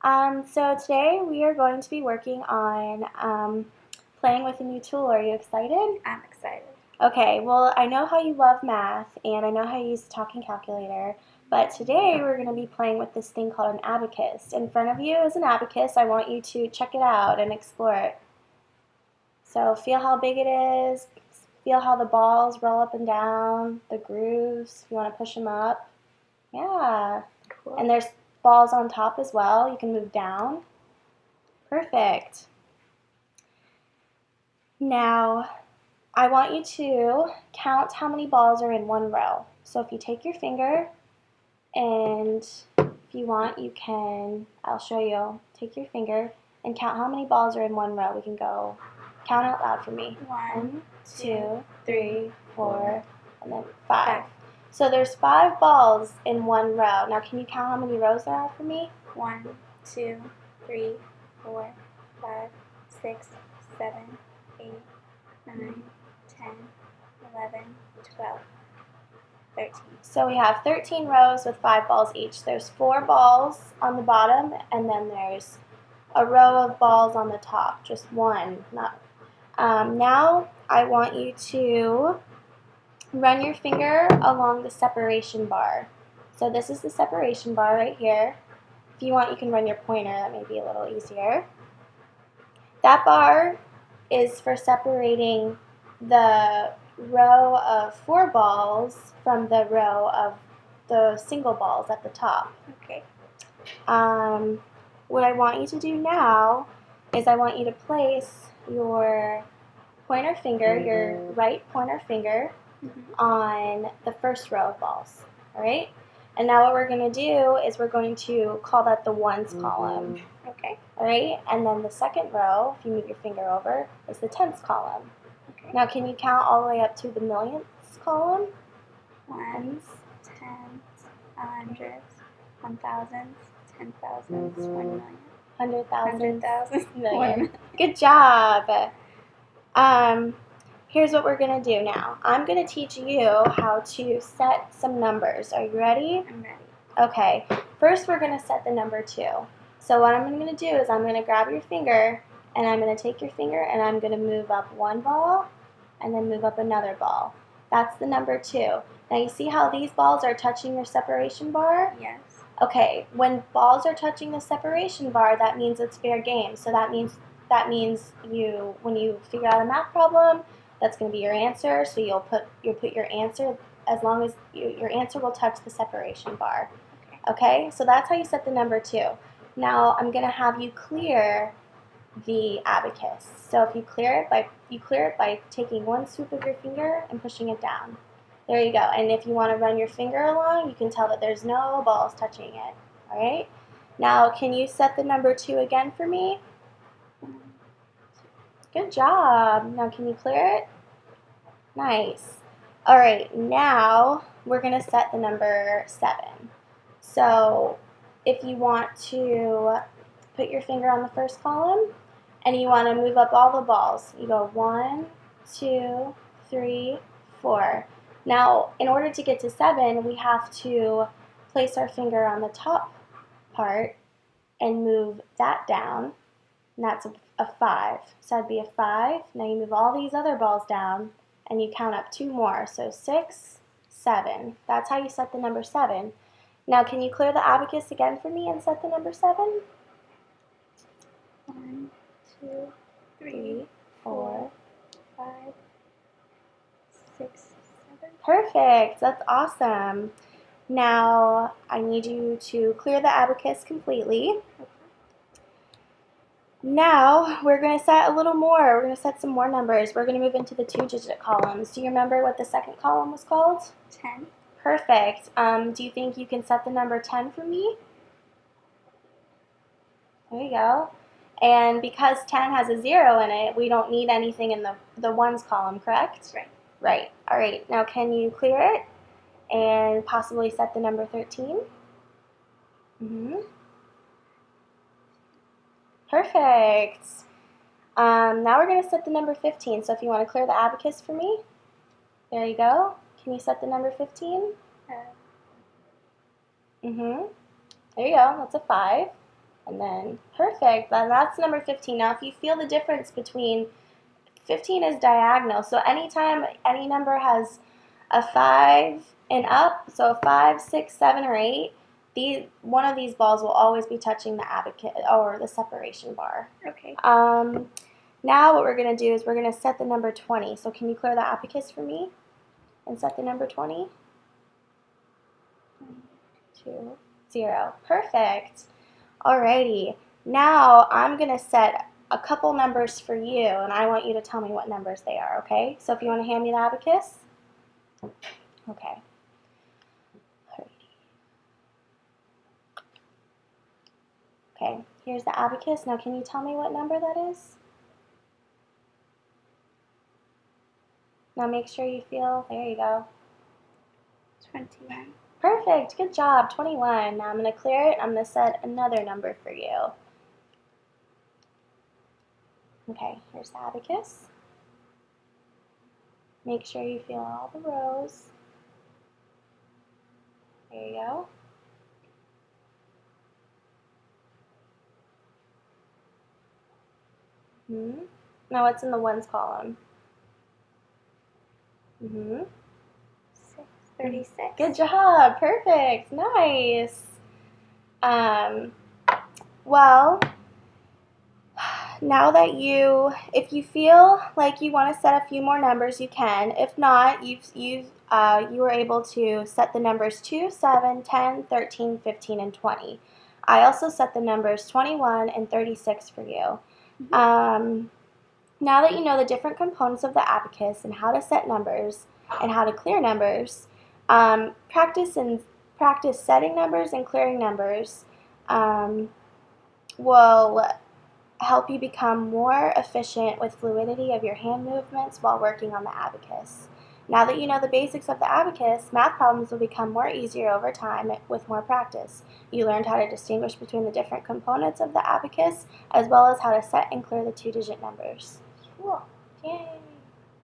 So today we are going to be working on playing with a new tool. Are you excited? I'm excited. Okay, well, I know how you love math and I know how you use the talking calculator, but today we're going to be playing with this thing called an abacus. In front of you is an abacus. I want you to check it out and explore it. So feel how big it is, feel how the balls roll up and down, the grooves, if you want to push them up. Yeah. Cool. And there's balls on top as well. You can move down. Perfect. Now, I want you to count how many balls are in one row. So if you take your finger and if you want, you can, I'll show you, take your finger and count how many balls are in one row. We can go, count out loud for me. 1, 2, 3, 4, and then 5. So there's 5 balls in one row. Now can you count how many rows there are for me? 1, 2, 3, 4, 5, 6, 7, 8, 9, 10, 11, 12, 13. So we have 13 rows with 5 balls each. There's 4 balls on the bottom, and then there's a row of balls on the top. Just one. Now I want you to run your finger along the separation bar. So this is the separation bar right here. If you want, you can run your pointer. That may be a little easier. That bar is for separating the row of 4 balls from the row of the single balls at the top. Okay. What I want you to do now is I want you to place your pointer finger, your right pointer finger, on the first row of balls. All right? And now what we're going to do is we're going to call that the ones column. Okay. All right? And then the second row, if you move your finger over, is the tens column. Okay. Now can you count all the way up to the millionths column? Ones, tens, hundreds, 1,000s, 10,000s, 1,000,000. 100,000, 100,000, million. Good job. Here's what we're going to do now. I'm going to teach you how to set some numbers. Are you ready? I'm ready. Okay. First, we're going to set the number 2. So what I'm going to do is I'm going to grab your finger, and I'm going to take your finger, and I'm going to move up one ball, and then move up another ball. That's the number 2. Now you see how these balls are touching your separation bar? Yes. Okay, when balls are touching the separation bar, that means it's fair game. So that means you, when you figure out a math problem, that's going to be your answer. So you'll put your answer as long as your answer will touch the separation bar. Okay, so that's how you set the number 2. Now I'm going to have you clear the abacus. So if you clear it by taking one swoop of your finger and pushing it down. There you go. And if you want to run your finger along, you can tell that there's no balls touching it. All right? Now, can you set the number 2 again for me? Good job. Now, can you clear it? Nice. All right, now we're going to set the number 7. So if you want to put your finger on the first column and you want to move up all the balls, you go 1, 2, 3, 4. Now, in order to get to 7, we have to place our finger on the top part and move that down, and that's a 5. So that'd be a 5. Now you move all these other balls down, and you count up 2 more. So 6, 7. That's how you set the number 7. Now, can you clear the abacus again for me and set the number 7? 1, 2, 3, 4, 5, 6, 7. Perfect. That's awesome. Now, I need you to clear the abacus completely. Now, we're going to set a little more. We're going to set some more numbers. We're going to move into the 2-digit columns. Do you remember what the second column was called? 10. Perfect. Do you think you can set the number 10 for me? There you go. And because 10 has a 0 in it, we don't need anything in the ones column, correct? Right. Right. All right. Now, can you clear it and possibly set the number 13? Perfect. Now we're going to set the number 15. So if you want to clear the abacus for me, there you go. Can you set the number 15? There you go. That's a 5. And then, perfect. Then that's number 15. Now, if you feel the difference between 15 is diagonal, so anytime any number has a 5 and up, so a 5, 6, 7, or 8, one of these balls will always be touching the abacus or the separation bar. Okay. Now what we're going to do is we're going to set the number 20. So can you clear the abacus for me and set the number 20? 2, 0. Perfect. Alrighty. Now I'm going to set a couple numbers for you, and I want you to tell me what numbers they are, okay? So if you want to hand me the abacus. Okay. Okay, here's the abacus. Now can you tell me what number that is? Now make sure you feel, there you go. 21. Perfect, good job, 21. Now I'm going to clear it. I'm going to set another number for you. Okay, here's the abacus. Make sure you feel all the rows. There you go. Now what's in the ones column? 36. Good job, perfect, nice. Well, now that if you feel like you want to set a few more numbers, you can. If not, you were able to set the numbers 2, 7, 10, 13, 15, and 20. I also set the numbers 21 and 36 for you. Now that you know the different components of the abacus and how to set numbers and how to clear numbers, practice setting numbers and clearing numbers will help you become more efficient with fluidity of your hand movements while working on the abacus. Now that you know the basics of the abacus, math problems will become more easier over time with more practice. You learned how to distinguish between the different components of the abacus, as well as how to set and clear the 2-digit numbers. Cool. Yay!